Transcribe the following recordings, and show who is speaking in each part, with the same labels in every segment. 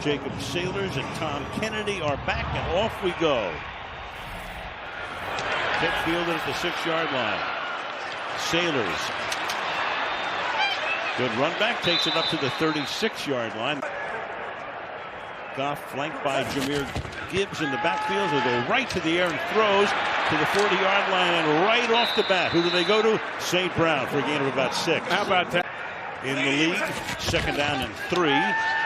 Speaker 1: Jacob Sailors and Tom Kennedy are back, and off we go. Pitt fielded at the 6-yard line. Sailors. Good run back, takes it up to the 36-yard line. Goff flanked by Jahmyr Gibbs in the backfield, who go right to the air and throws to the 40-yard line, and right off the bat, who do they go to? St. Brown for a gain of about 6.
Speaker 2: How about that?
Speaker 1: In the lead, 2nd down and 3.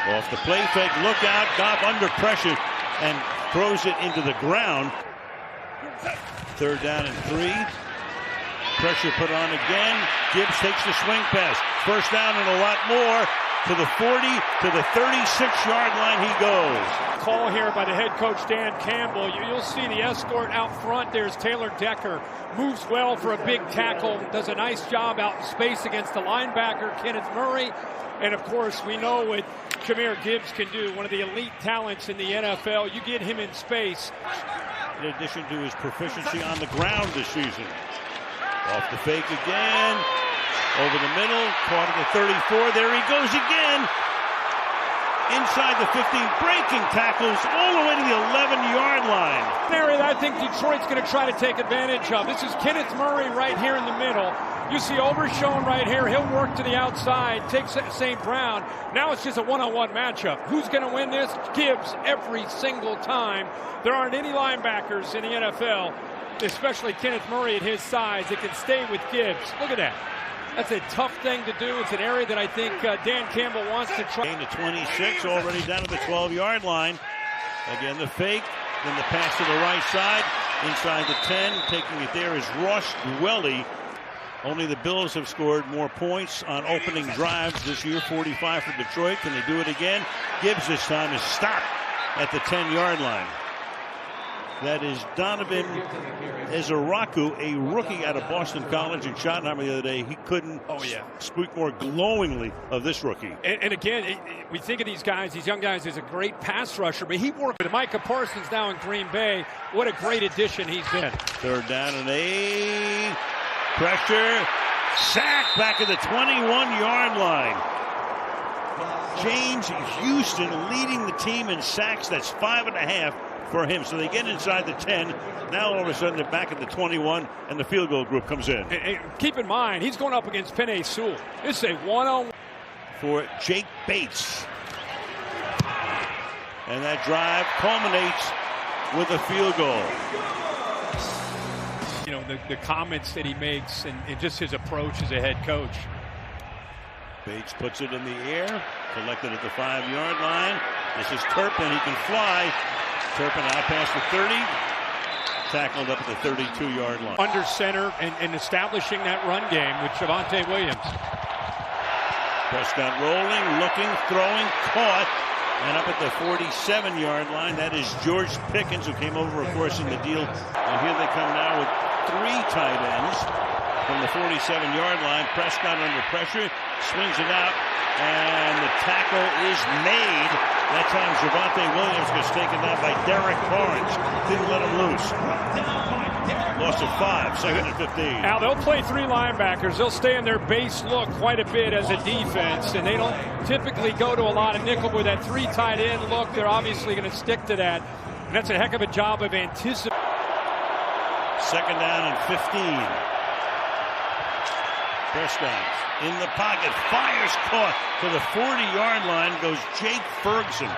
Speaker 1: Off the play fake, look out, Goff under pressure and throws it into the ground. 3rd down and 3. Pressure put on again. Gibbs takes the swing pass. 1st down and a lot more. To the 40, to the 36-yard line he goes.
Speaker 2: Call here by the head coach, Dan Campbell. You'll see the escort out front. There's Taylor Decker. Moves well for a big tackle. Does a nice job out in space against the linebacker, Kenneth Murray. And, of course, we know what Jahmyr Gibbs can do. One of the elite talents in the NFL. You get him in space.
Speaker 1: In addition to his proficiency on the ground this season. Off the fake again. Over the middle, caught at the 34. There he goes again. Inside the 15, breaking tackles all the way to the 11-yard line.
Speaker 2: An area that I think Detroit's going to try to take advantage of. This is Kenneth Murray right here in the middle. You see Overshown right here. He'll work to the outside, takes St. Brown. Now it's just a one-on-one matchup. Who's going to win this? Gibbs every single time. There aren't any linebackers in the NFL, especially Kenneth Murray at his size, that can stay with Gibbs. Look at that. That's a tough thing to do. It's an area that I think Dan Campbell wants to try.
Speaker 1: Gain to 26, already down to the 12-yard line. Again, the fake, then the pass to the right side. Inside the 10, taking it there is Ross Dwelly. Only the Bills have scored more points on opening drives this year, 45 for Detroit. Can they do it again? Gibbs this time is stopped at the 10-yard line. That is Donovan Ezeraku, a rookie out of Boston College in Schottenheimer the other day. He couldn't speak more glowingly of this rookie.
Speaker 2: And again, we think of these guys, these young guys, as a great pass rusher, but he worked with Micah Parsons now in Green Bay. What a great addition he's been.
Speaker 1: 3rd down and 8. Pressure. Sack back at the 21-yard line. James Houston leading the team in sacks. That's 5.5. for him. So they get inside the 10. Now all of a sudden they're back at the 21 and the field goal group comes in.
Speaker 2: And keep in mind, he's going up against Penei Sewell. This is a one-on-one
Speaker 1: for Jake Bates. And that drive culminates with a field goal.
Speaker 2: You know, the comments that he makes and just his approach as a head coach.
Speaker 1: Bates puts it in the air, collected at the 5-yard line. This is Turpin, he can fly. Turpin out past the 30, tackled up at the 32-yard line.
Speaker 2: Under center and establishing that run game with Javonte Williams.
Speaker 1: Prescott rolling, looking, throwing, caught, and up at the 47-yard line. That is George Pickens, who came over, of course, in the deal. And here they come now with 3 tight ends from the 47-yard line. Prescott under pressure, swings it out, and the tackle is made. That time Javonte Williams gets taken down by Derrick Barnes. Didn't let him loose. Loss of 5, 2nd and 15.
Speaker 2: Now they'll play 3 linebackers. They'll stay in their base look quite a bit as a defense, and they don't typically go to a lot of nickel with that 3 tight end look. They're obviously going to stick to that, and that's a heck of a job of anticipating.
Speaker 1: 2nd down and 15. Prescott in the pocket, fires, caught to the 40-yard line, goes Jake Ferguson.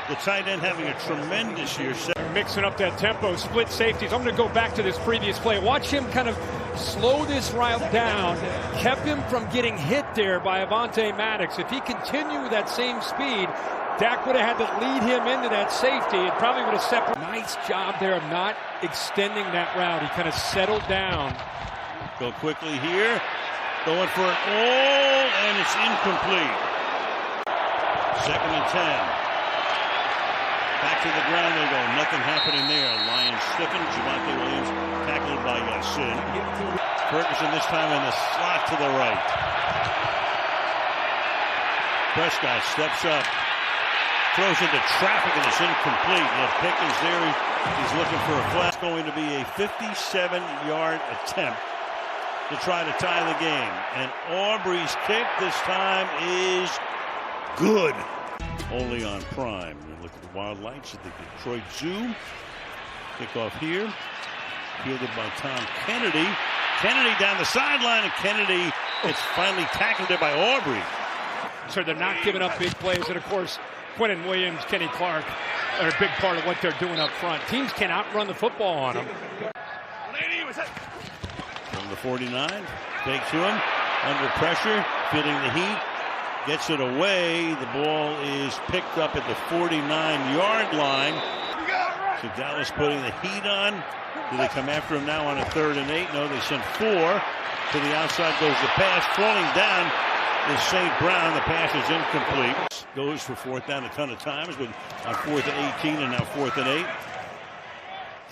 Speaker 1: The tight end having a tremendous year.
Speaker 2: Mixing up that tempo, split safeties. I'm going to go back to this previous play. Watch him kind of slow this route down, kept him from getting hit there by Avonte Maddox. If he continued with that same speed, Dak would have had to lead him into that safety. It probably would have separated. Nice job there of not extending that route. He kind of settled down.
Speaker 1: Go quickly here. Going for it all, and it's incomplete. 2nd and 10. Back to the ground they go. Nothing happening there. Lions stiffen. Javonte Williams tackled by Sin. Ferguson this time in the slot to the right. Prescott steps up. Throws into traffic, and it's incomplete. The Pickens there. He's looking for a flat. It's going to be a 57-yard attempt to try to tie the game. And Aubrey's kick this time is good. only on Prime. We look at the wild lights at the Detroit Zoo. Kickoff here. Fielded by Tom Kennedy. Kennedy down the sideline, and Kennedy gets finally tackled there by Aubrey.
Speaker 2: So they're not giving up big plays. And, of course, Quentin Williams, Kenny Clark are a big part of what they're doing up front. Teams cannot run the football on them.
Speaker 1: From the 49, fake to him, under pressure, feeling the heat, gets it away. The ball is picked up at the 49-yard line. So Dallas putting the heat on. Do they come after him now on a 3rd and 8? No, they sent 4. To the outside goes the pass. Falling down is St. Brown. The pass is incomplete. Goes for 4th down a ton of times, but on 4th and 18 and now 4th and 8.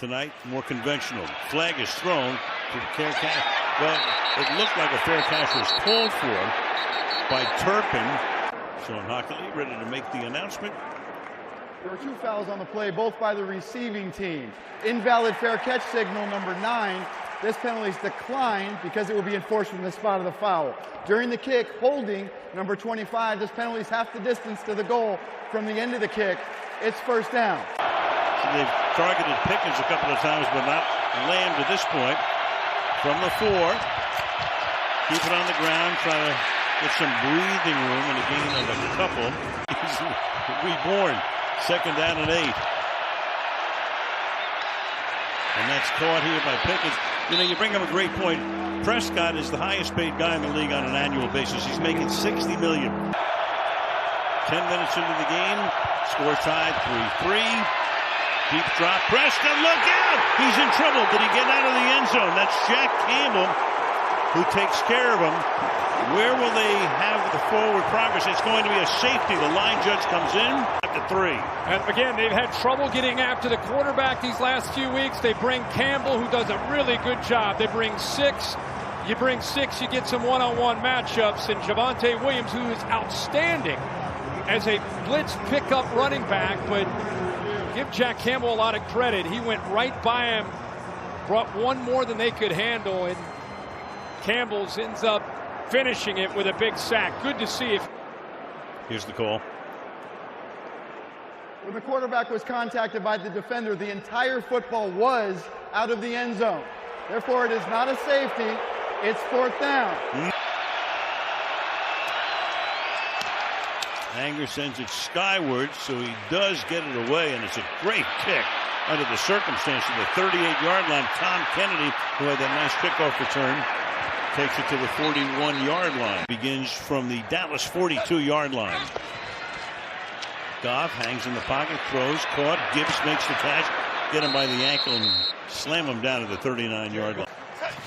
Speaker 1: Tonight, more conventional. Flag is thrown to the fair catch. Well, it looked like a fair catch was called for by Turpin. Sean Hockley ready to make the announcement.
Speaker 3: There were 2 fouls on the play, both by the receiving team. Invalid fair catch signal number 9. This penalty is declined because it will be enforced from the spot of the foul. During the kick, holding number 25. This penalty is half the distance to the goal from the end of the kick. It's 1st down.
Speaker 1: So they've targeted Pickens a couple of times, but not Lamb to this point. From the 4, keep it on the ground, try to get some breathing room and a gain of a couple. He's reborn. 2nd down and 8. And that's caught here by Pickens. You know, you bring up a great point. Prescott is the highest paid guy in the league on an annual basis. He's making $60 million. 10 minutes into the game, score tied 3-3. Deep drop, Prescott, look out! He's in trouble. Did he get out of the end zone? That's Jack Campbell who takes care of him. Where will they have the forward progress? It's going to be a safety. The line judge comes in after 3.
Speaker 2: And again, they've had trouble getting after the quarterback these last few weeks. They bring Campbell, who does a really good job. They bring 6. You bring 6, you get some one-on-one matchups. And Javonte Williams, who is outstanding as a blitz pickup running back, but give Jack Campbell a lot of credit. He went right by him, brought one more than they could handle, and Campbell's ends up finishing it with a big sack. Good to see it.
Speaker 1: Here's the call.
Speaker 3: When the quarterback was contacted by the defender, the entire football was out of the end zone. Therefore, it is not a safety. It's 4th down.
Speaker 1: Hanger sends it skyward, so he does get it away, and it's a great kick under the circumstances. The 38-yard line, Tom Kennedy, who had that nice kickoff return, takes it to the 41-yard line. Begins from the Dallas 42-yard line. Goff hangs in the pocket, throws, caught. Gibbs makes the catch, get him by the ankle and slam him down to the 39-yard line.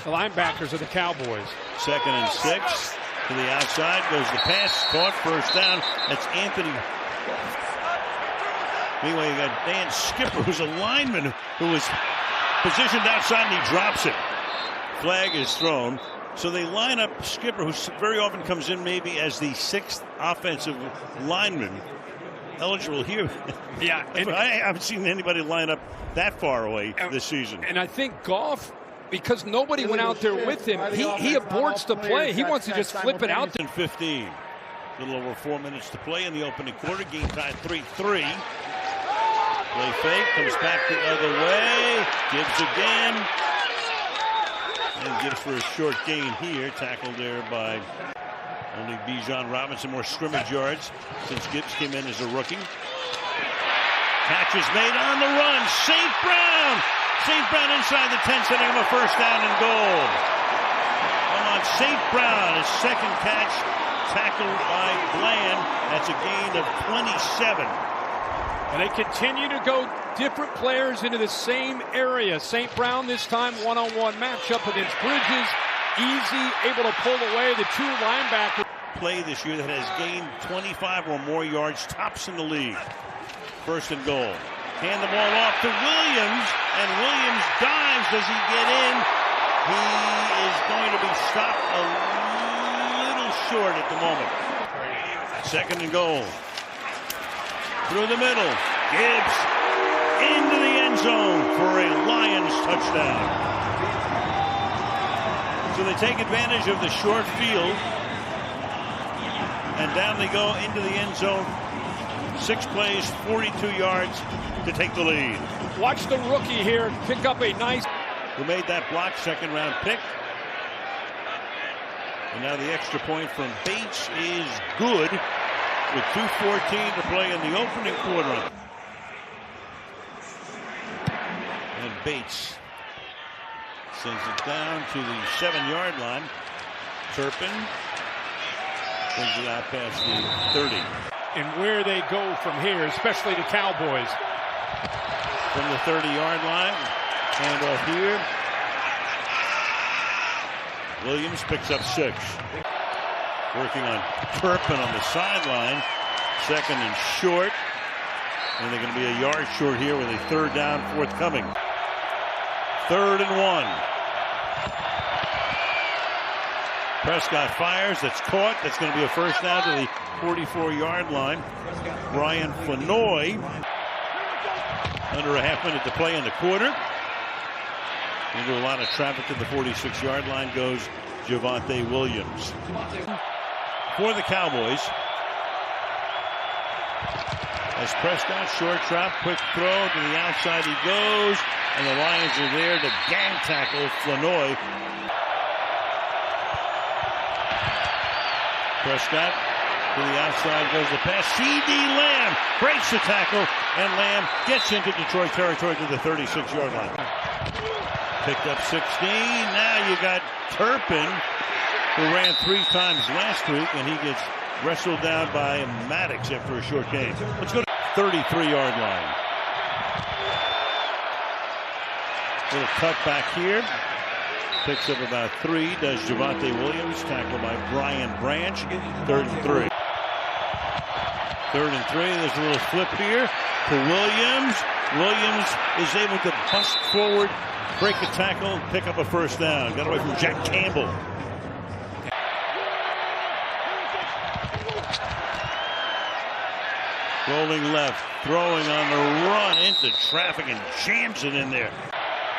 Speaker 2: The linebackers of the Cowboys.
Speaker 1: 2nd and 6. To the outside goes the pass, caught, 1st down. That's Anthony. Meanwhile, you got Dan Skipper, who's a lineman who was positioned outside, and he drops it. Flag is thrown. So they line up Skipper, who very often comes in maybe as the 6th offensive lineman. Eligible here.
Speaker 2: Yeah.
Speaker 1: I haven't seen anybody line up that far away this season.
Speaker 2: And I think Goff, because nobody went out there with him, he aborts the play. He wants to just flip it out.
Speaker 1: 15. A little over 4 minutes to play in the opening quarter. Game tied 3-3. Play fake, comes back the other way. Gibbs again. And Gibbs for a short gain here. Tackled there by only Bijan Robinson. More scrimmage yards since Gibbs came in as a rookie. Catch is made on the run. St. Brown. St. Brown inside the 10, setting him a 1st down and goal. On St. Brown, his 2nd catch, tackled by Bland. That's a gain of 27.
Speaker 2: And they continue to go different players into the same area. St. Brown this time one-on-one matchup against Bridges. Easy, able to pull away the 2 linebackers.
Speaker 1: Play this year that has gained 25 or more yards, tops in the league. 1st and goal. Hand the ball off to Williams, and Williams dives. Does he get in? He is going to be stopped a little short at the moment. 2nd and goal. Through the middle. Gibbs into the end zone for a Lions touchdown. So they take advantage of the short field. And down they go into the end zone. 6 plays, 42 yards to take the lead.
Speaker 2: Watch the rookie here pick up a nice...
Speaker 1: Who made that block, second-round pick. And now the extra point from Bates is good with 2:14 to play in the opening quarter. And Bates sends it down to the 7-yard line. Turpin brings it out past the 30.
Speaker 2: And where they go from here, especially the Cowboys.
Speaker 1: From the 30-yard line, hand off here. Williams picks up 6. Working on Turpin on the sideline. 2nd and short. And they're going to be a yard short here with a 3rd down forthcoming. 3rd and 1. Prescott fires. That's caught. That's going to be a first down to the 44-yard line. Brian Flanoy. Under a half minute to play in the quarter. Into a lot of traffic to the 46-yard line goes Javonte Williams. For the Cowboys. As Prescott, short trap, quick throw to the outside he goes. And the Lions are there to gang tackle Flanoy. Prescott to the outside goes the pass. C.D. Lamb breaks the tackle, and Lamb gets into Detroit territory to the 36-yard line. Picked up 16. Now you got Turpin, who ran 3 times last week, and he gets wrestled down by Maddox after a short game. Let's go to the 33-yard line. Little cut back here. Picks up about 3. Does Javonte Williams. Tackled by Brian Branch. 3rd and 3. 3rd and 3. There's a little flip here to Williams. Williams is able to bust forward, break a tackle, pick up a first down. Got away from Jack Campbell. Rolling left, throwing on the run into traffic and jams it in there.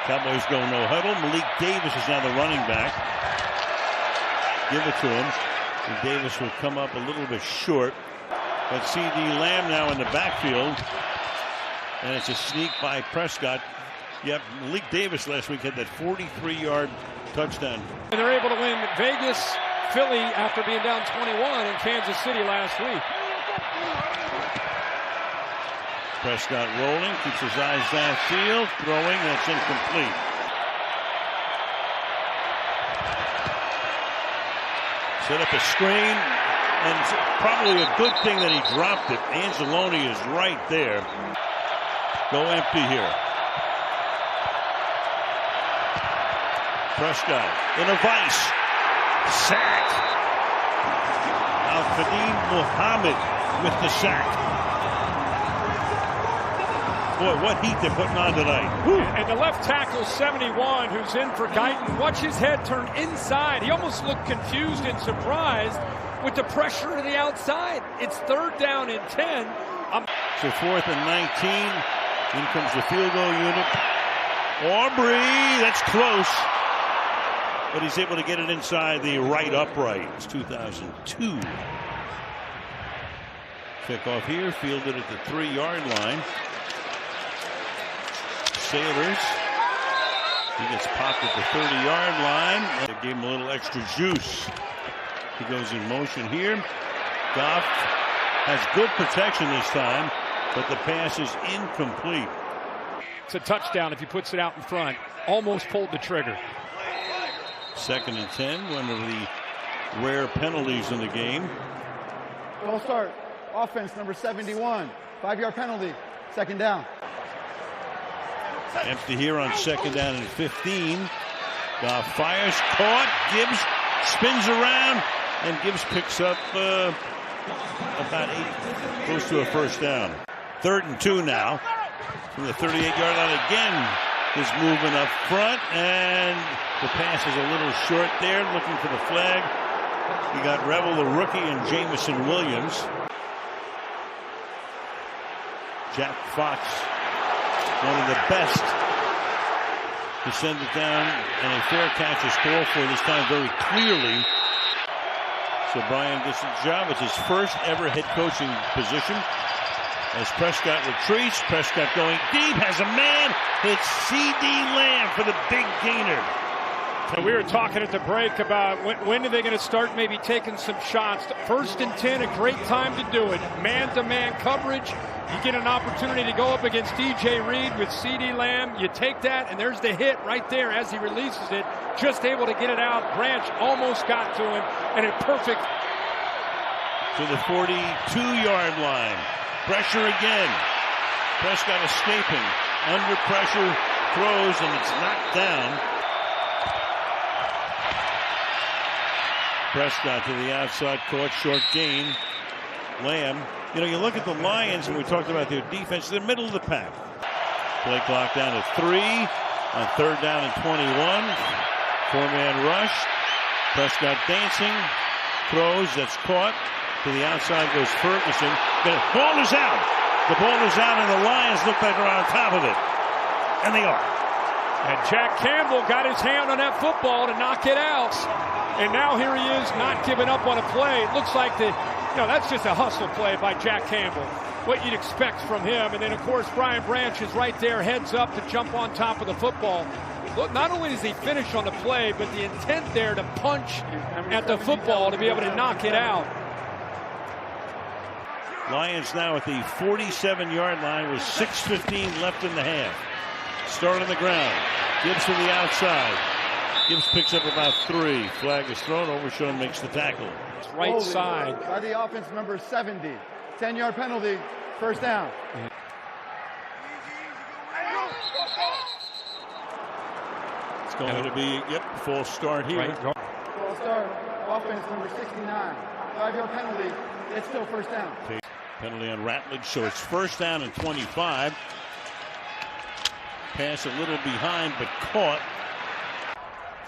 Speaker 1: Cowboys go no huddle. Malik Davis is now the running back. Give it to him. And Davis will come up a little bit short. But C.D. Lamb now in the backfield. And it's a sneak by Prescott. Yep, Malik Davis last week had that 43-yard touchdown.
Speaker 2: And they're able to win Vegas, Philly after being down 21 in Kansas City last week.
Speaker 1: Prescott rolling, keeps his eyes downfield, throwing, that's incomplete. Set up a screen, and it's probably a good thing that he dropped it. Anzalone is right there. Go empty here. Prescott in a vice. Sacked. Al-Quadin Muhammad with the sack. Boy, what heat they're putting on tonight. Woo.
Speaker 2: And the left tackle, 71, who's in for Guyton. Watch his head turn inside. He almost looked confused and surprised with the pressure to the outside. It's 3rd down and 10.
Speaker 1: So 4th and 19. In comes the field goal unit. Aubrey, that's close. But he's able to get it inside the right upright. It's 2002. Kickoff here, fielded at the 3-yard line. Sailors. He gets popped at the 30-yard line. They gave him a little extra juice. He goes in motion here. Goff has good protection this time, but the pass is incomplete.
Speaker 2: It's a touchdown if he puts it out in front. Almost pulled the trigger.
Speaker 1: 2nd and 10, one of the rare penalties in the game.
Speaker 3: We'll start. Offense number 71. 5-yard penalty. 2nd down.
Speaker 1: Empty here on 2nd down and 15. Goff fires, caught. Gibbs spins around, and Gibbs picks up about 8, close to a first down. 3rd and 2 now. From the 38-yard line again. His movement up front, and the pass is a little short there, looking for the flag. You got Revel, the rookie, and Jamison Williams. Jack Fox, one of the best to send it down, and a fair catch is called for this time very clearly. So Brian gets the job. It's his first ever head coaching position. As Prescott retreats, Prescott going deep, has a man, hits C.D. Lamb for the big gainer.
Speaker 2: So we were talking at the break about when are they going to start maybe taking some shots. 1st and 10, a great time to do it. Man-to-man coverage. You get an opportunity to go up against DJ Reed with C.D. Lamb. You take that, and there's the hit right there as he releases it. Just able to get it out. Branch almost got to him, and a perfect.
Speaker 1: To the 42-yard line. Pressure again. Prescott escaping. Under pressure, throws, and it's knocked down. Prescott to the outside, caught, short gain. Lamb. You look at the Lions, and we talked about their defense, they're middle of the pack. Play clock down to 3 on 3rd down and 21. 4-man rush. Prescott dancing. Throws, that's caught. To the outside goes Ferguson. The ball is out. The ball is out, and the Lions look like they're on top of it. And they are.
Speaker 2: And Jack Campbell got his hand on that football to knock it out. And now here he is, not giving up on a play. It looks like that's just a hustle play by Jack Campbell. What you'd expect from him. And then, of course, Brian Branch is right there, heads up to jump on top of the football. Look, not only does he finish on the play, but the intent there to punch at the football to be able to knock it out.
Speaker 1: Lions now at the 47-yard line with 6:15 left in the half. Start on the ground. Gibbs to the outside. Gibbs picks up about 3. Flag is thrown. Overshown makes the tackle.
Speaker 2: It's right side.
Speaker 3: By the offense, number 70. 10-yard penalty. 1st down.
Speaker 1: It's going to be, full start here.
Speaker 2: Right.
Speaker 3: Full start. Offense, number 69. 5-yard penalty. It's still 1st down.
Speaker 1: Penalty on Ratledge, so it's 1st down and 25. Pass a little behind, but caught.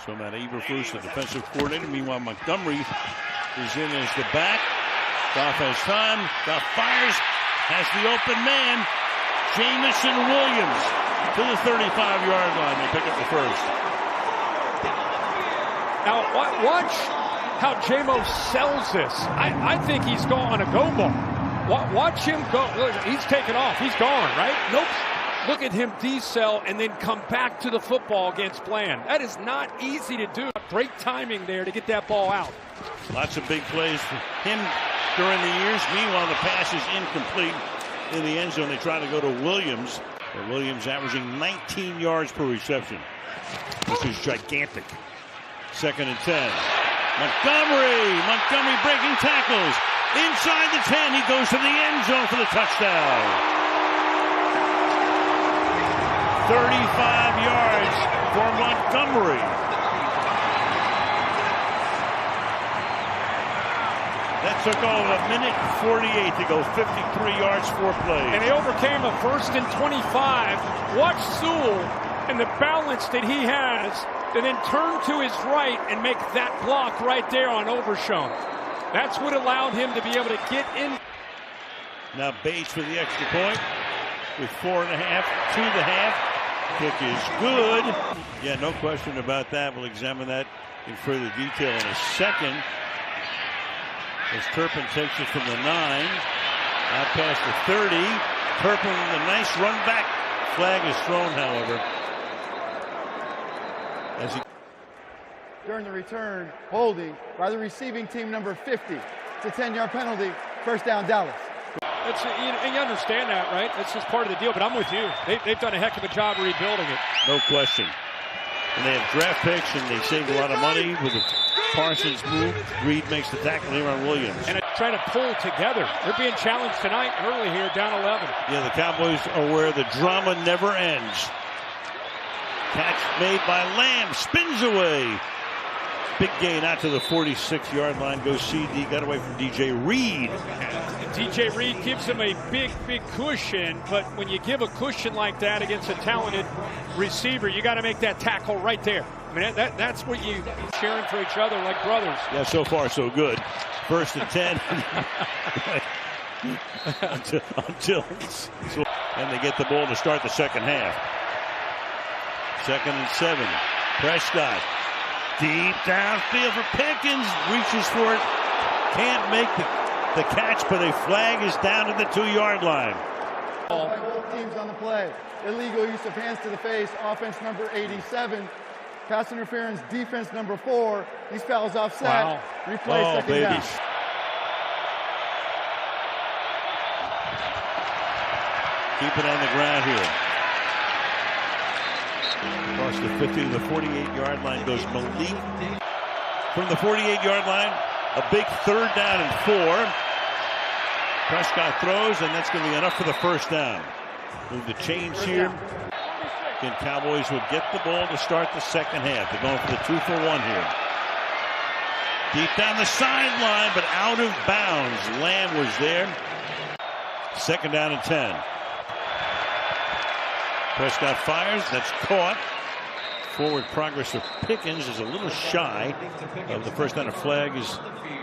Speaker 1: So Matt Eberflus, the defensive coordinator. Meanwhile, Montgomery is in as the back. Goff has time. Goff fires. Has the open man. Jamison Williams to the 35-yard line. They pick up the 1st.
Speaker 2: Now, watch how J-Mo sells this. I think he's going on a go ball. Watch him go. He's taken off. He's gone, right? Nope. Look at him decel and then come back to the football against Bland. That is not easy to do. Great timing there to get that ball out.
Speaker 1: Lots of big plays for him during the years. Meanwhile, the pass is incomplete in the end zone. They try to go to Williams. But Williams averaging 19 yards per reception. This is gigantic. 2nd and 10. Montgomery breaking tackles. Inside the 10, he goes to the end zone for the touchdown. 35 yards for Montgomery. That took all of 1:48 to go, 53 yards, 4 plays.
Speaker 2: And they overcame a 1st and 25. Watch Sewell and the balance that he has to then turn to his right and make that block right there on Overshown. That's what allowed him to be able to get in.
Speaker 1: Now Bates for the extra point with 4.5 to the half. Kick is good. Yeah, no question about that. We'll examine that in further detail in a second. As Turpin takes it from the 9. Out past the 30. Turpin with a nice run back. Flag is thrown, however. As he
Speaker 3: During the return, holding by the receiving team, number 50. It's a 10-yard penalty. 1st down, Dallas.
Speaker 2: You understand that, right? That's just part of the deal, but I'm with you. They've done a heck of a job rebuilding it.
Speaker 1: No question. And they have draft picks, and they saved a lot of money with the Parsons move. Reed makes the tackle here on Williams.
Speaker 2: And trying to pull together. They're being challenged tonight early here, down 11.
Speaker 1: Yeah, the Cowboys are where the drama never ends. Catch made by Lamb, spins away. Big gain out to the 46-yard line. Goes CD, got away from DJ Reed.
Speaker 2: DJ Reed gives him a big cushion, but when you give a cushion like that against a talented receiver, you got to make that tackle right there. I mean, that's what you cheering for each other like brothers.
Speaker 1: Yeah, so far so good. 1st and 10. And they get the ball to start the 2nd half. 2nd and 7. Prescott. Deep downfield for Pickens. Reaches for it. Can't make the the catch, but a flag is down at the 2-yard line.
Speaker 3: By both teams on the play. Illegal use of hands to the face, offense number 87. Pass interference, defense number 4. These fouls offset.
Speaker 2: Wow.
Speaker 3: Replay second down.
Speaker 1: Keep it on the ground here. Across the 50 to the 48-yard line goes Malik. From the 48-yard line, a big 3rd down and 4. Prescott throws, and that's going to be enough for the first down. Move the chains here. Again, Cowboys will get the ball to start the second half. They're going for the 2-for-1 here. Deep down the sideline, but out of bounds. Lamb was there. 2nd down and 10. Prescott fires. That's caught. Forward progress of Pickens is a little shy of the first down. A flag is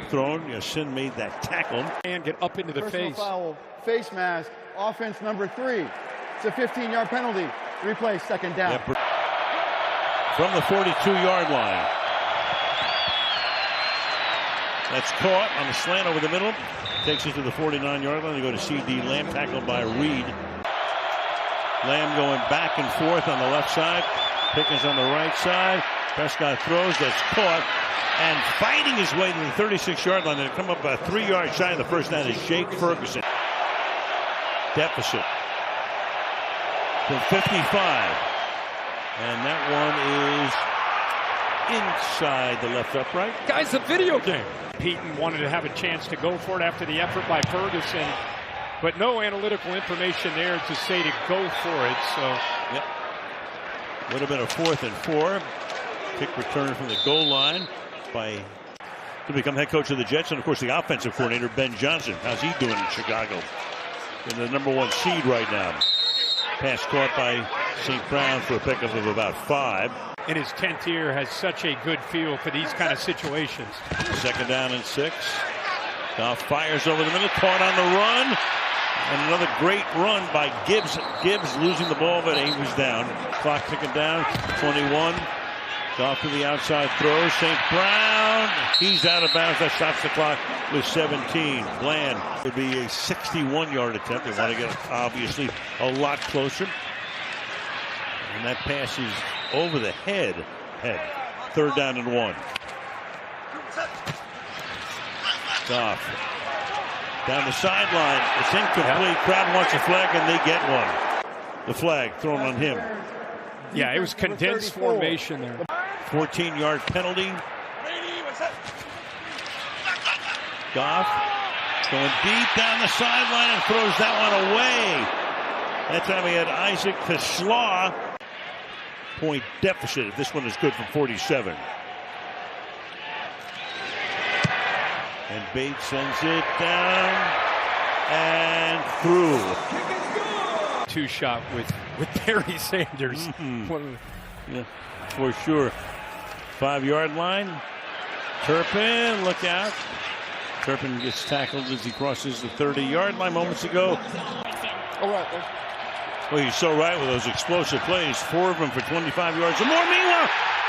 Speaker 1: thrown. Sin made that tackle.
Speaker 2: And get up into the
Speaker 3: Personal
Speaker 2: face.
Speaker 3: Foul, face mask, offense number 3. It's a 15-yard penalty. Replay second down.
Speaker 1: Yep. From the 42-yard line. That's caught on the slant over the middle. Takes it to the 49-yard line. They go to C.D. Lamb, tackled by Reed. Lamb going back and forth on the left side. Pickens on the right side. Prescott throws. That's caught. And fighting his way to the 36-yard line. They'll come up about 3 yards shy of the first down is Jake Ferguson. Deficit from 55. And that one is inside the left upright.
Speaker 2: Guys, a video game. Peyton wanted to have a chance to go for it after the effort by Ferguson, but no analytical information there to say to go for it. So,
Speaker 1: yep. Would have been a 4th and 4. Kick return from the goal line by to become head coach of the Jets, and of course the offensive coordinator Ben Johnson. How's he doing in Chicago? In the #1 seed right now. Pass caught by St. Brown for a pickup of about 5.
Speaker 2: in his 10th year, has such a good feel for these kind of situations.
Speaker 1: 2nd down and 6. Goff fires over the middle, caught on the run. And another great run by Gibbs. Gibbs losing the ball, but he was down. Clock ticking down. 21. Goff to the outside throw. St. Brown. He's out of bounds. That stops the clock with 17. Bland would be a 61-yard attempt. They want to get obviously a lot closer. And that pass is over the head. 3rd down and 1. Goff down the sideline. It's incomplete. Crowd wants a flag, and they get one. The flag thrown on him.
Speaker 2: Yeah, it was condensed formation there.
Speaker 1: 14-yard penalty. Goff going deep down the sideline and throws that one away. That time he had Isaac TeSlaa. Point deficit if this one is good from 47. And Bates sends it down and through.
Speaker 2: 2-shot with Barry Sanders.
Speaker 1: Yeah, for sure. 5-yard line. Turpin, look out. Turpin gets tackled as he crosses the 30-yard line moments ago.
Speaker 3: All right.
Speaker 1: Well, he's so right with those explosive plays. 4 of them for 25 yards or more. Meanwhile,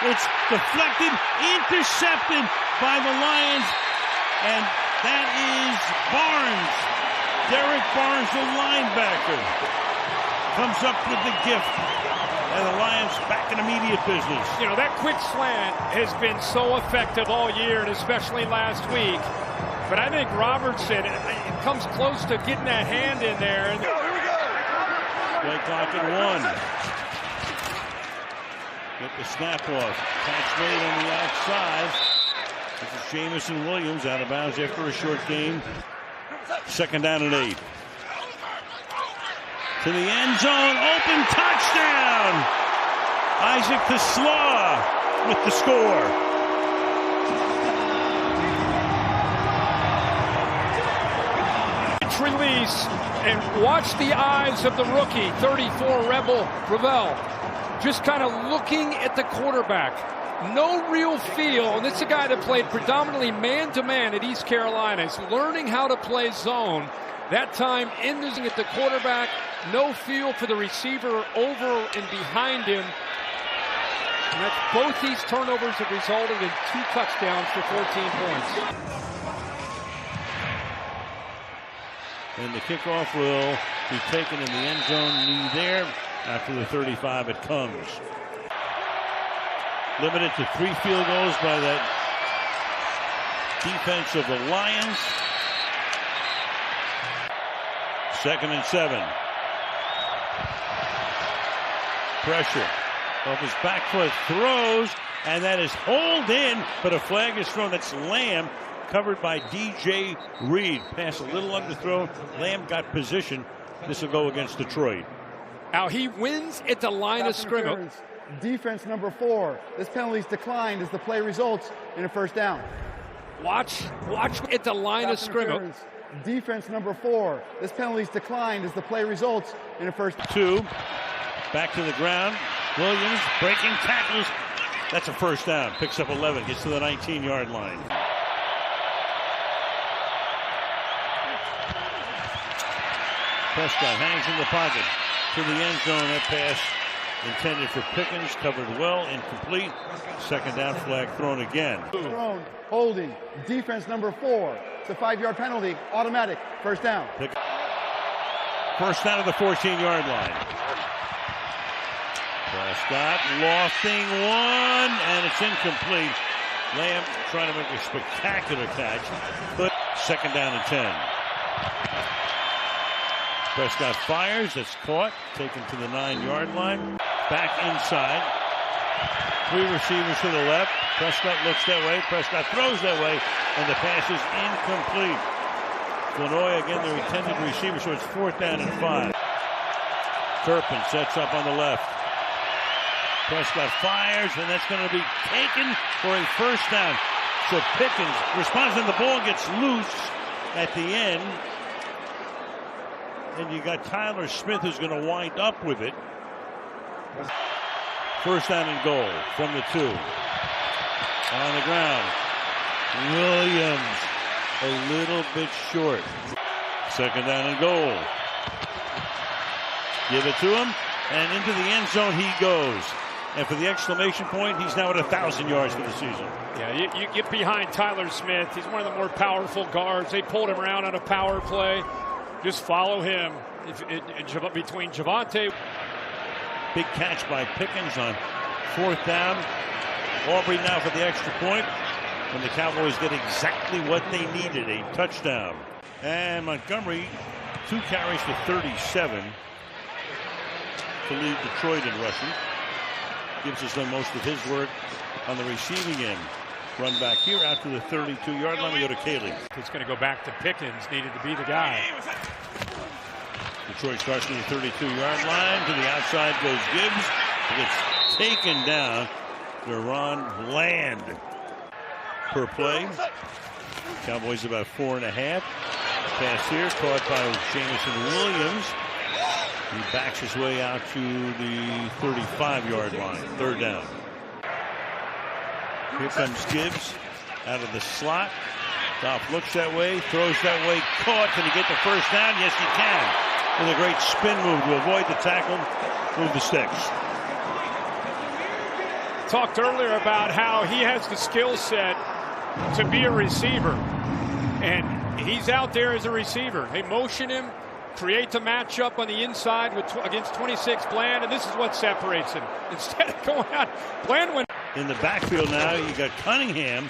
Speaker 1: it's deflected, intercepted by the Lions. And that is Barnes. Derrick Barnes, the linebacker, comes up with the gift. And the Lions back in immediate business.
Speaker 2: You know, that quick slant has been so effective all year, and especially last week. But I think Robertson, it comes close to getting that hand in there.
Speaker 3: Here we go.
Speaker 1: Play clock at 1. Get the snap off. Catch made on the outside. This is Jamison Williams out of bounds after a short game. 2nd down and 8. To the end zone, open touchdown! Isaac TeSlaa with the score.
Speaker 2: Release, and watch the eyes of the rookie, 34 Rebel Gravel, just kind of looking at the quarterback. No real feel, and this is a guy that played predominantly man-to-man at East Carolina. He's learning how to play zone. That time, ending at the quarterback, no feel for the receiver over and behind him. And that's both these turnovers have resulted in 2 touchdowns for 14 points.
Speaker 1: And the kickoff will be taken in the end zone. Knee there. After the 35 it comes. Limited to 3 field goals by that defense of the Lions. 2nd and 7. Pressure. Off his back foot, throws, and that is hauled in, but a flag is thrown. That's Lamb, covered by DJ Reed. Pass a little underthrown. Lamb got position. This will go against Detroit.
Speaker 2: Now he wins at the line of scrimmage.
Speaker 3: Defense number 4. This penalty is declined as the play results in a first down.
Speaker 2: Watch at the line of scrimmage.
Speaker 3: Defense number 4. This penalty is declined as the play results in a first.
Speaker 1: 2. Back to the ground. Williams breaking tackles. That's a first down. Picks up 11. Gets to the 19-yard line. Prescott hangs in the pocket to the end zone. That pass intended for Pickens, covered well, incomplete. 2nd down, flag thrown again.
Speaker 3: Thrown, holding, defense number 4. It's a 5-yard penalty, automatic, first down.
Speaker 1: First down at the 14-yard line. Prescott lofting one, and it's incomplete. Lamb trying to make a spectacular catch, but 2nd down and 10. Prescott fires, it's caught, taken to the 9-yard line. Back inside. 3 receivers to the left. Prescott looks that way. Prescott throws that way, and the pass is incomplete. Illinois again, their intended receiver, so it's 4th down and 5. Turpin sets up on the left. Prescott fires, and that's going to be taken for a first down. So Pickens responds, and the ball gets loose at the end. And you got Tyler Smith who's going to wind up with it. First down and goal from the 2. On the ground. Williams a little bit short. 2nd down and goal. Give it to him, and into the end zone he goes. And for the exclamation point, he's now at 1,000 yards for the season.
Speaker 2: Yeah, you get behind Tyler Smith. He's one of the more powerful guards. They pulled him around on a power play. Just follow him. Between Javonte.
Speaker 1: Big catch by Pickens on 4th down. Aubrey now for the extra point. And the Cowboys get exactly what they needed, a touchdown. And Montgomery, 2 carries to 37 to lead Detroit in rushing. Gives us done most of his work on the receiving end. Run back here out to the 32-yard line. We go to Cayley.
Speaker 2: It's going to go back to Pickens. Needed to be the guy.
Speaker 1: Detroit starts from the 32-yard line. To the outside goes Gibbs. It gets taken down. Deron Bland per play. Cowboys about 4.5. Pass here caught by Jamison Williams. He backs his way out to the 35-yard line. 3rd down. Here comes Gibbs out of the slot. Goff looks that way, throws that way, caught. Can he get the first down? Yes, he can. With a great spin move to avoid the tackle, move the sticks.
Speaker 2: Talked earlier about how he has the skill set to be a receiver. And he's out there as a receiver. They motion him, create the matchup on the inside against 26 Bland, and this is what separates him. Instead of going out, Bland went.
Speaker 1: In the backfield now, you got Cunningham,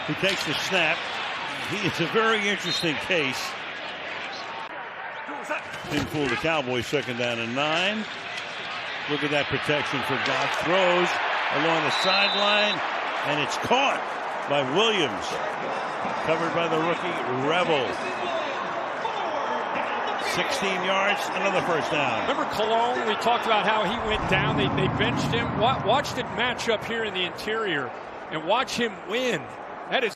Speaker 1: who takes the snap. He is a very interesting case. Didn't fool the Cowboys. 2nd down and 9. Look at that protection for Goff. Throws along the sideline, and it's caught by Williams. Covered by the rookie Rebel. 16 yards, another first down.
Speaker 2: Remember Cologne? We talked about how he went down. They benched him. Watched it match up here in the interior and watch him win. That is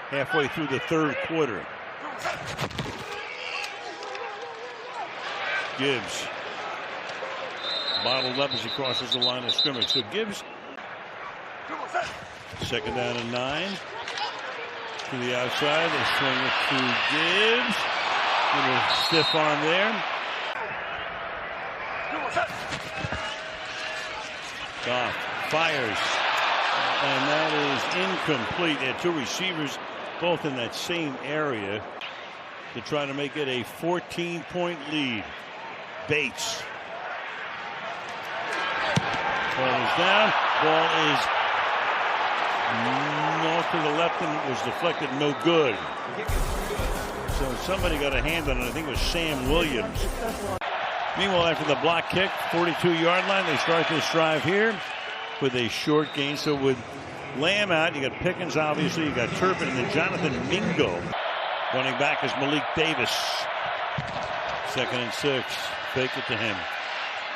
Speaker 1: halfway through the 3rd quarter. Gibbs bottled up as he crosses the line of scrimmage. So Gibbs, 2nd down and 9. To the outside, they swing it to Gibbs. Little stiff arm there. Goff fires, and that is incomplete. They had 2 receivers both in that same area. to try to make it a 14-point lead. Bates. Ball is down. Ball is off to the left, and it was deflected. No good. So somebody got a hand on it. I think it was Sam Williams. Meanwhile, after the block kick, 42-yard line, they start this drive here with a short gain. So with Lamb out, you got Pickens, obviously, you got Turpin, and then Jonathan Mingo. Running back is Malik Davis. 2nd and 6. Fake it to him.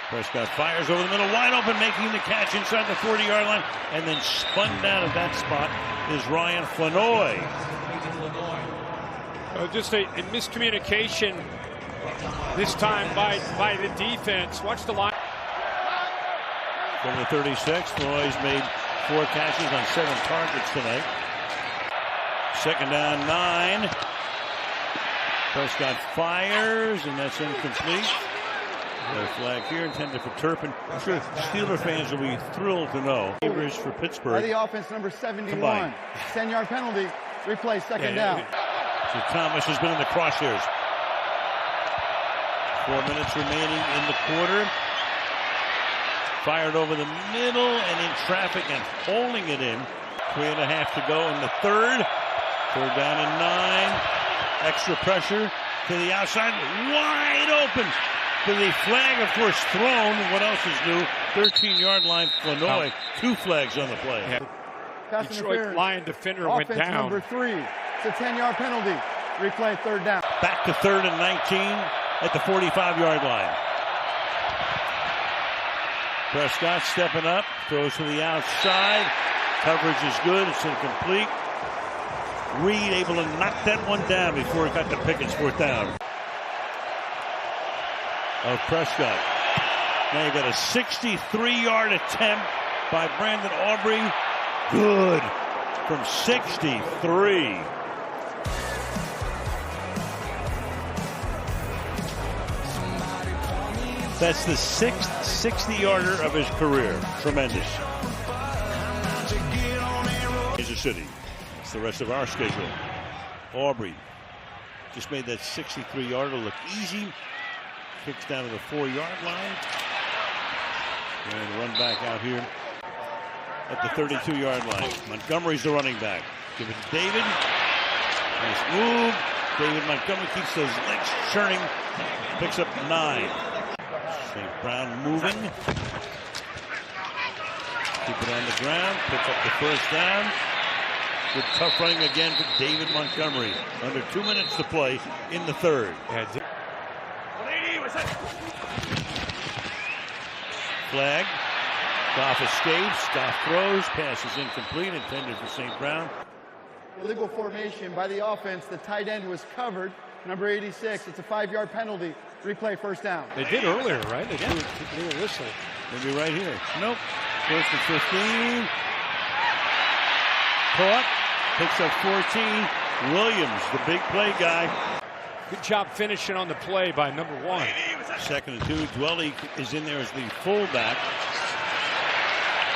Speaker 1: Prescott fires over the middle, wide open, making the catch inside the 40-yard line, and then spun down at that spot is Ryan Flanoy.
Speaker 2: Just a miscommunication this time by the defense. Watch the line.
Speaker 1: From the 36, Flanoy's made 4 catches on 7 targets tonight. 2nd down, 9. Prescott fires, and that's incomplete. The flag here intended for Turpin. I'm sure Steeler fans will be thrilled to know. Favors for Pittsburgh.
Speaker 3: By the offense, number 71. 10-yard penalty. Replay, 2nd down.
Speaker 1: So Thomas has been in the crosshairs. 4 minutes remaining in the quarter. Fired over the middle and in traffic and holding it in. 3.5 to go in the 3rd. 3rd down and 9. Extra pressure to the outside. Wide open. To the flag, of course, thrown. What else is new? 13-yard line, Flanoy. 2 flags on the play.
Speaker 2: Detroit Lion defender went down.
Speaker 3: Number 3. It's a 10-yard penalty. Replay, 3rd down.
Speaker 1: Back to 3rd and 19 at the 45-yard line. Prescott stepping up, throws to the outside. Coverage is good. It's incomplete. Reed able to knock that one down before it got to Pickens, 4th down. Of Prescott. Now you got a 63-yard attempt by Brandon Aubrey. Good from 63. That's the 6th 60-yarder of his career. Tremendous. Kansas City. It's the rest of our schedule. Aubrey just made that 63-yarder look easy. Kicks down to the 4-yard line. And run back out here at the 32-yard line. Montgomery's the running back. Give it to David. Nice move. David Montgomery keeps those legs churning. Picks up 9. St. Brown moving. Keep it on the ground. Picks up the 1st down. Good tough running again for David Montgomery. Under 2 minutes to play in the 3rd. Flag. Goff escapes. Goff throws. Pass is incomplete. Intended for St. Brown.
Speaker 3: Illegal formation by the offense. The tight end was covered. Number 86. It's a 5-yard penalty. Replay, 1st down.
Speaker 2: They did earlier, right? They did a whistle.
Speaker 1: Maybe right here. Nope. 1st and 15. Caught. Picks up 14. Williams, the big play guy.
Speaker 2: Good job finishing on the play by number 1.
Speaker 1: 2nd and 2. Dwelly is in there as the fullback.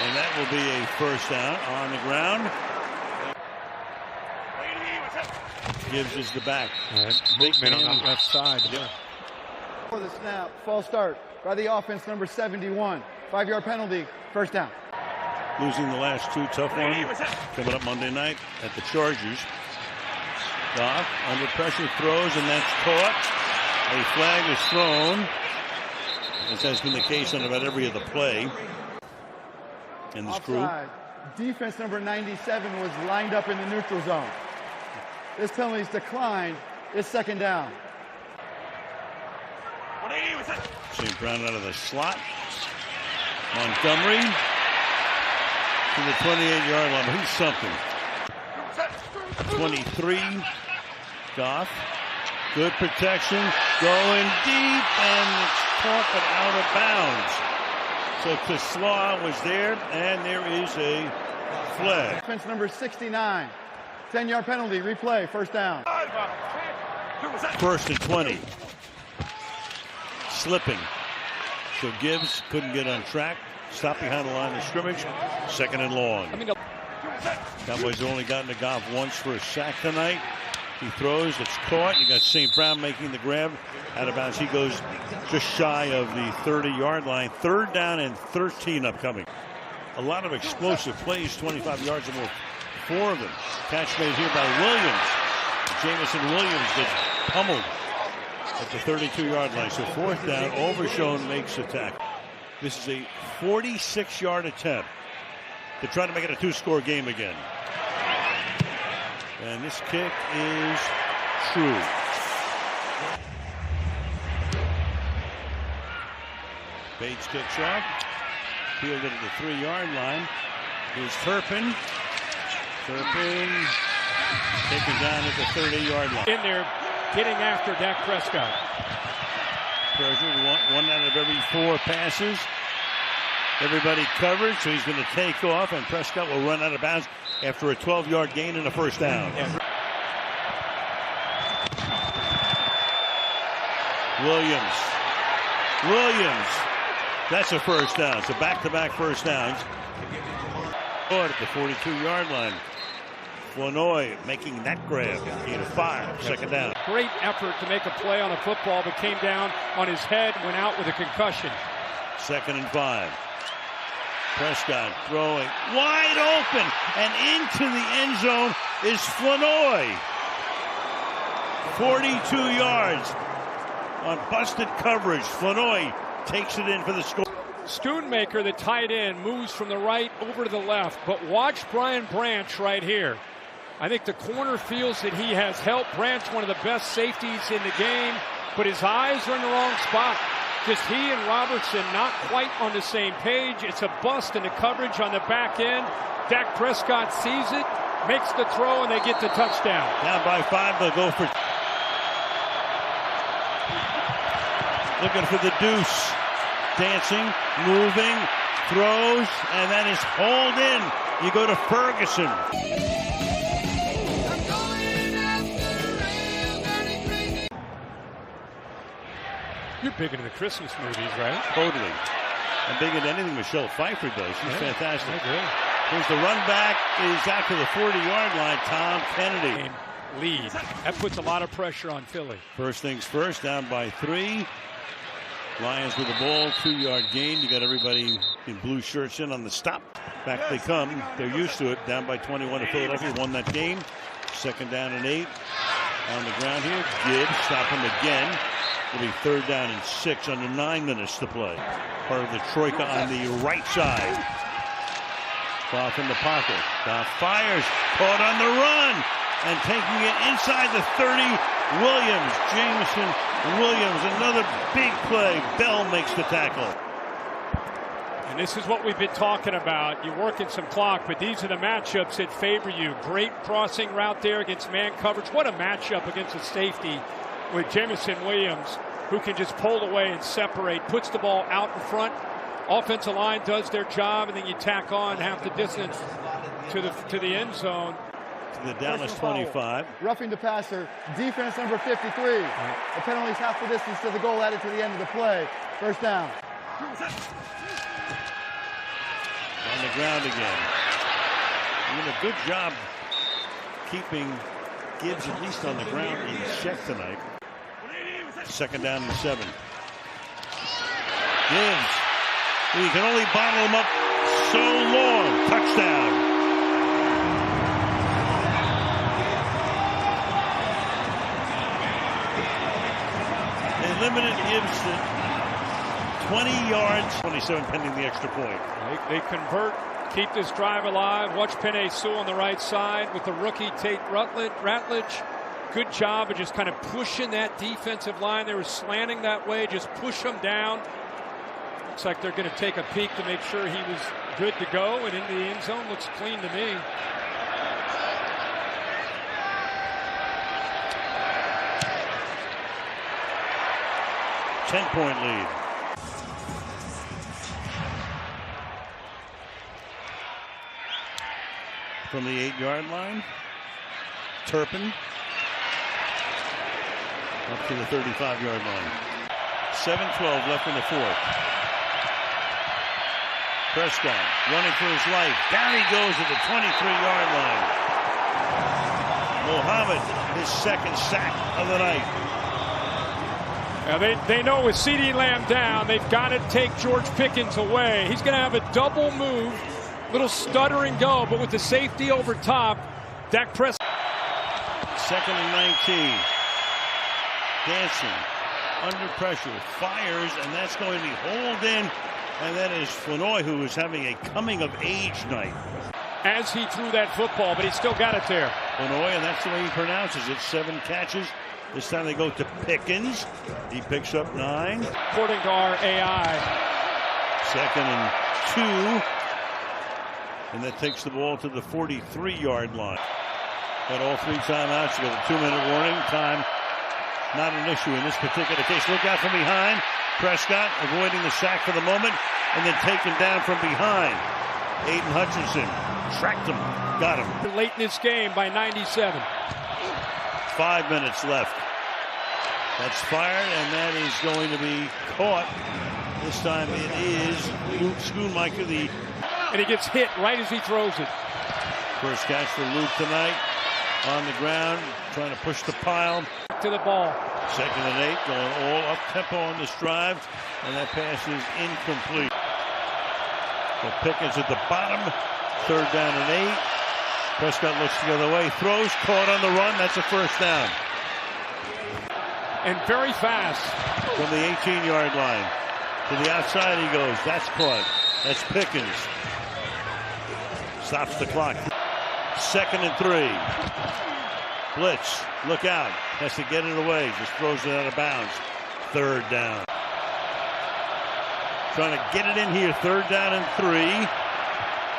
Speaker 1: And that will be a 1st down on the ground. Gibbs is the back.
Speaker 2: Big man on the left side. Yeah.
Speaker 3: For the snap, false start by the offense, number 71. 5-yard penalty, 1st down.
Speaker 1: Losing the last 2 tough ones. Coming up Monday night at the Chargers. Goff under pressure throws, and that's caught. A flag is thrown. This has been the case on about every other play in this crew.
Speaker 3: Defense number 97 was lined up in the neutral zone. This penalty is declined. It's 2nd down.
Speaker 1: St. Brown out of the slot. Montgomery to the 28-yard line. He's something. 23. Goff. Good protection. Going deep, and it's caught but out of bounds. So TeSlaa was there, and there is a flag.
Speaker 3: Defense number 69. 10-yard penalty. Replay. 1st down.
Speaker 1: 1st and 20. Slipping. So Gibbs couldn't get on track. Stopped behind the line of scrimmage. 2nd and long. Cowboys have only gotten to Goff once for a sack tonight. He throws, it's caught. You got St. Brown making the grab. Out of bounds. He goes just shy of the 30-yard line. 3rd down and 13 upcoming. A lot of explosive plays, 25 yards or more. 4 of them. Catch made here by Williams. Jamison Williams gets pummeled at the 32-yard line. So 4th down. Overshown makes the tackle. This is a 46-yard attempt to try to make it a 2-score game again. And this kick is true. Bates kicks off. Fielded at the 3-yard line. Here's Turpin. Turpin taken down at the 30-yard line.
Speaker 2: In there, getting after Dak Prescott.
Speaker 1: Pressured one out of every 4 passes. Everybody covered, so he's going to take off, and Prescott will run out of bounds after a 12-yard gain and a 1st down. Williams. That's a 1st down. So back-to-back 1st downs. At the 42-yard line. Flournoy making that grab. Gain of 5. 2nd down.
Speaker 2: Great effort to make a play on a football, but came down on his head, went out with a concussion.
Speaker 1: 2nd and 5. Prescott throwing wide open, and into the end zone is Flournoy. 42 yards on busted coverage. Flournoy takes it in for the score.
Speaker 2: Schoonmaker, the tight end, moves from the right over to the left, but watch Brian Branch right here. I think the corner feels that he has helped. Branch, one of the best safeties in the game, but his eyes are in the wrong spot. Just he and Robertson not quite on the same page. It's a bust in the coverage on the back end. Dak Prescott sees it, makes the throw, and they get the touchdown.
Speaker 1: Down by 5, they'll go for... Looking for the deuce. Dancing, moving, throws, and that is hauled in. You go to Ferguson.
Speaker 2: You're big into the Christmas movies, right?
Speaker 1: Totally. I'm big into anything Michelle Pfeiffer does. She's fantastic.
Speaker 2: I
Speaker 1: Here's the run back. Is out to the 40-yard line. Tom Kennedy.
Speaker 2: Lead. That puts a lot of pressure on Philly.
Speaker 1: First things first, down by 3. Lions with the ball, 2-yard gain. You got everybody in blue shirts in on the stop. Back they come. They're used to it. Down by 21 to Philadelphia. Won that game. 2nd down and 8. On the ground here. Gibbs stop him again. It'll be 3rd down and 6 under 9 minutes to play. Part of the troika on the right side. Goff in the pocket. Goff fires. Caught on the run. And taking it inside the 30. Williams. Jamison Williams. Another big play. Bell makes the tackle.
Speaker 2: And this is what we've been talking about. You're working some clock, but these are the matchups that favor you. Great crossing route there against man coverage. What a matchup against a safety with Jamison Williams, who can just pull away and separate, puts the ball out in front. Offensive line does their job, and then you tack on half the distance to the end zone.
Speaker 1: To the Dallas 25.
Speaker 3: Roughing the passer, defense number 53. The penalty's half the distance to the goal added to the end of the play. 1st down.
Speaker 1: On the ground again. Doing a good job keeping Gibbs at least on the ground in check tonight. 2nd down and 7. Gibbs. You can only bottle him up so long. Touchdown. They limited Gibbs to 20 yards. 27 pending the extra point.
Speaker 2: They convert, keep this drive alive. Watch Penei Sewell on the right side with the rookie Tate Ratledge. Good job of just kind of pushing that defensive line. They were slanting that way. Just push them down. Looks like they're going to take a peek to make sure he was good to go. And into the end zone. Looks clean to me.
Speaker 1: Ten-point lead. From the 8-yard line. Turpin. Up to the 35-yard line. 7:12 left in the 4th. Prescott running for his life. Down he goes at the 23-yard line. Muhammad, his second sack of the night.
Speaker 2: Now they know with CeeDee Lamb down, they've got to take George Pickens away. He's going to have a double move, little stutter and go, but with the safety over top, Dak Prescott.
Speaker 1: 2nd and 19. Dancing, under pressure, fires, and that's going to be hauled in. And that is Flournoy, who is having a coming-of-age night.
Speaker 2: As he threw that football, but he still got it there.
Speaker 1: Flournoy, and that's the way he pronounces it. 7 catches. This time they go to Pickens. He picks up 9.
Speaker 2: According to our AI.
Speaker 1: 2nd and 2. And that takes the ball to the 43-yard line. Got all 3 timeouts. You got a 2-minute warning. Time not an issue in this particular case. Look out from behind. Prescott avoiding the sack for the moment and then taken down from behind. Aiden Hutchinson tracked him, got him.
Speaker 2: Late in this game by 97.
Speaker 1: 5 minutes left. That's fired, and that is going to be caught. This time it is Luke Schoonmaker.
Speaker 2: And he gets hit right as he throws it.
Speaker 1: First catch for Luke tonight. On the ground, trying to push the pile.
Speaker 2: To the ball.
Speaker 1: 2nd and 8, going all up tempo on this drive, and that pass is incomplete. So Pickens at the bottom, 3rd down and 8. Prescott looks the other way, throws, caught on the run. That's a first down.
Speaker 2: And very fast.
Speaker 1: From the 18-yard line to the outside he goes. That's caught. That's Pickens. Stops the clock. 2nd and 3. Blitz, look out, has to get it away, just throws it out of bounds. 3rd down. Trying to get it in here, 3rd down and 3.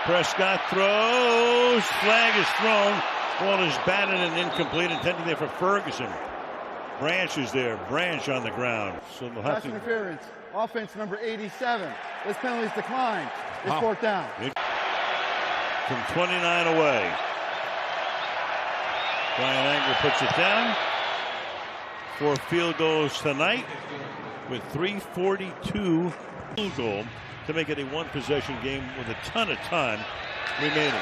Speaker 1: Prescott throws, flag is thrown. Ball is batted and incomplete, intended there for Ferguson. Branch is there, Branch on the ground. So they'll have
Speaker 3: Pass interference, offense number 87. This penalty's declined. It's 4th down.
Speaker 1: From 29 away. Brian Anger puts it down. 4 field goals tonight with 3:42 field goal to make it a 1-possession game with a ton of time remaining.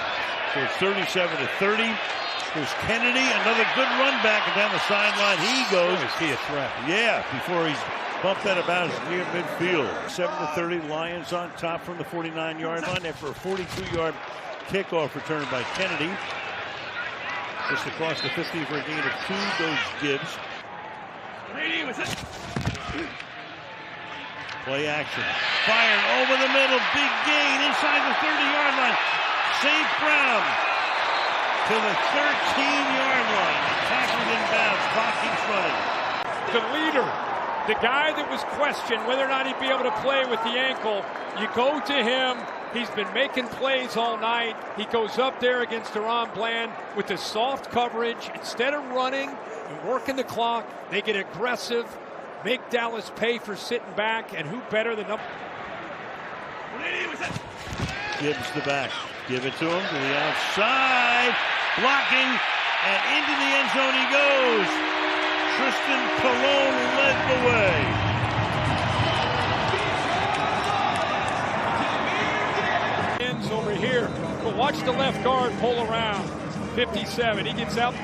Speaker 1: So it's 37-30. There's Kennedy, another good run back and down the sideline. He goes.
Speaker 2: Is he a threat?
Speaker 1: Yeah, before he's bumped out of bounds near midfield. 7-30, Lions on top from the 49-yard line after a 42-yard kickoff return by Kennedy. Just across the 50 for a gain of 2 goes Gibbs. Play action. Fired over the middle. Big gain inside the 30-yard line. St. Brown to the 13-yard line. Tackled inbounds. Clock keeps running.
Speaker 2: The leader, the guy that was questioned whether or not he'd be able to play with the ankle, you go to him. He's been making plays all night. He goes up there against Deron Bland with the soft coverage. Instead of running and working the clock, they get aggressive, make Dallas pay for sitting back, and who better than up?
Speaker 1: Gibbs the back. Give it to him to the outside. Blocking, and into the end zone he goes. Tristan Colon led the way.
Speaker 2: Over here, but watch the left guard pull around. 57, he gets out.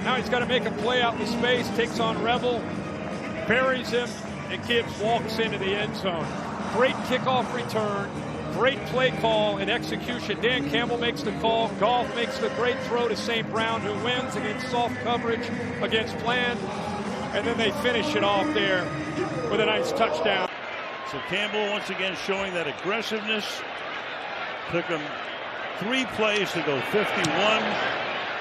Speaker 2: Now he's got to make a play out in the space, takes on Rebel, buries him, and Gibbs walks into the end zone. Great kickoff return, great play call and execution. Dan Campbell makes the call. Goff makes the great throw to St. Brown, who wins against soft coverage against Bland, and then they finish it off there with a nice touchdown.
Speaker 1: So Campbell once again showing that aggressiveness. Took him 3 plays to go 51.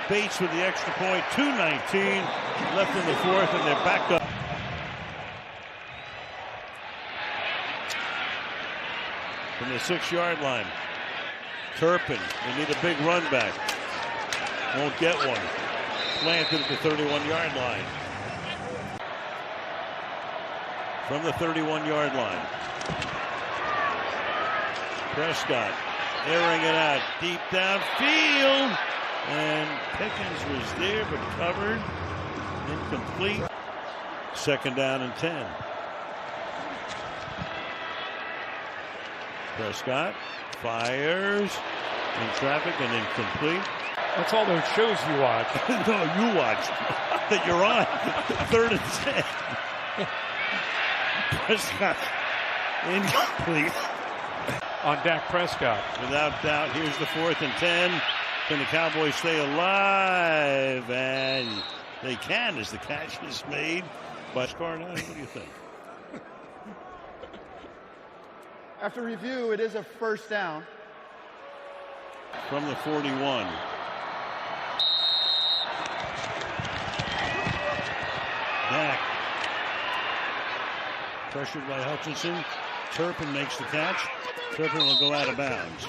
Speaker 1: Bates with the extra point, 2:19 left in the 4th, and they're back up. From the 6-yard line, Turpin, they need a big run back. Won't get one. Planted at the 31-yard line. From the 31-yard line. Prescott airing it out deep downfield, and Pickens was there but covered, incomplete. 2nd down and 10. Prescott fires in traffic and incomplete.
Speaker 2: That's all those shows you watch.
Speaker 1: No, you watch that you're on. 3rd and 10. Prescott incomplete.
Speaker 2: On Dak Prescott.
Speaker 1: Without doubt, here's the 4th and 10. Can the Cowboys stay alive? And they can, as the catch is made by Scarnati. What do you think?
Speaker 3: After review, it is a first down.
Speaker 1: From the 41. Back. Pressured by Hutchinson. Turpin makes the catch. Turpin will go out of bounds.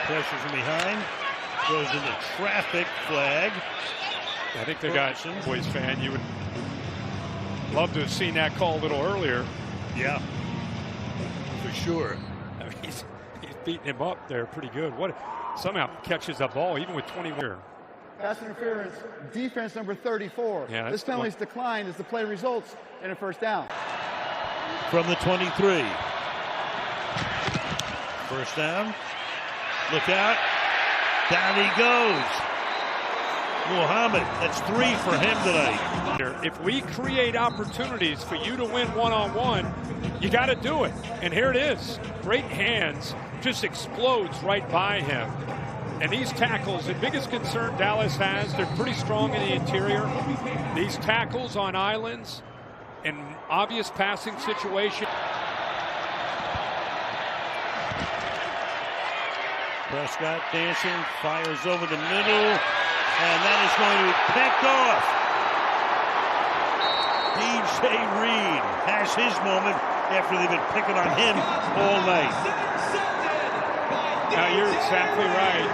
Speaker 1: Pressure from behind. Goes into traffic flag.
Speaker 2: I think the guy, Cowboys fan, you would love to have seen that call a little earlier.
Speaker 1: Yeah, for sure.
Speaker 2: I mean, he's beating him up there pretty good. Somehow catches the ball even with 20 here.
Speaker 3: Pass interference, defense number 34.
Speaker 2: Yeah,
Speaker 3: this penalty's declined as the play results in a first down.
Speaker 1: From the 23. First down. Look out. Down he goes. Muhammad, that's 3 for him tonight.
Speaker 2: If we create opportunities for you to win one-on-one, you got to do it. And here it is. Great hands, just explodes right by him. And these tackles, the biggest concern Dallas has, they're pretty strong in the interior. These tackles on islands and obvious passing situation.
Speaker 1: Prescott dancing, fires over the middle, and that is going to be picked off. DJ Reed has his moment after they've been picking on him all night.
Speaker 2: Now you're exactly right.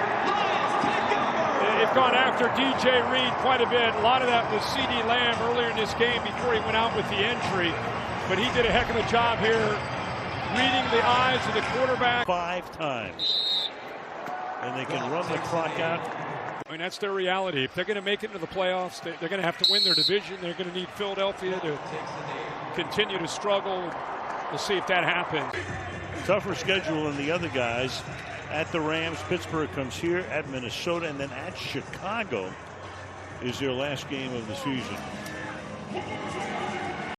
Speaker 2: They've gone after DJ Reed quite a bit. A lot of that was CD Lamb earlier in this game before he went out with the injury. But he did a heck of a job here reading the eyes of the quarterback.
Speaker 1: 5 times. And they can run the clock out.
Speaker 2: I mean, that's their reality. If they're going to make it into the playoffs, they're going to have to win their division. They're going to need Philadelphia to continue to struggle. We'll see if that happens.
Speaker 1: Tougher schedule than the other guys. At the Rams, Pittsburgh comes here, at Minnesota, and then at Chicago is their last game of the season.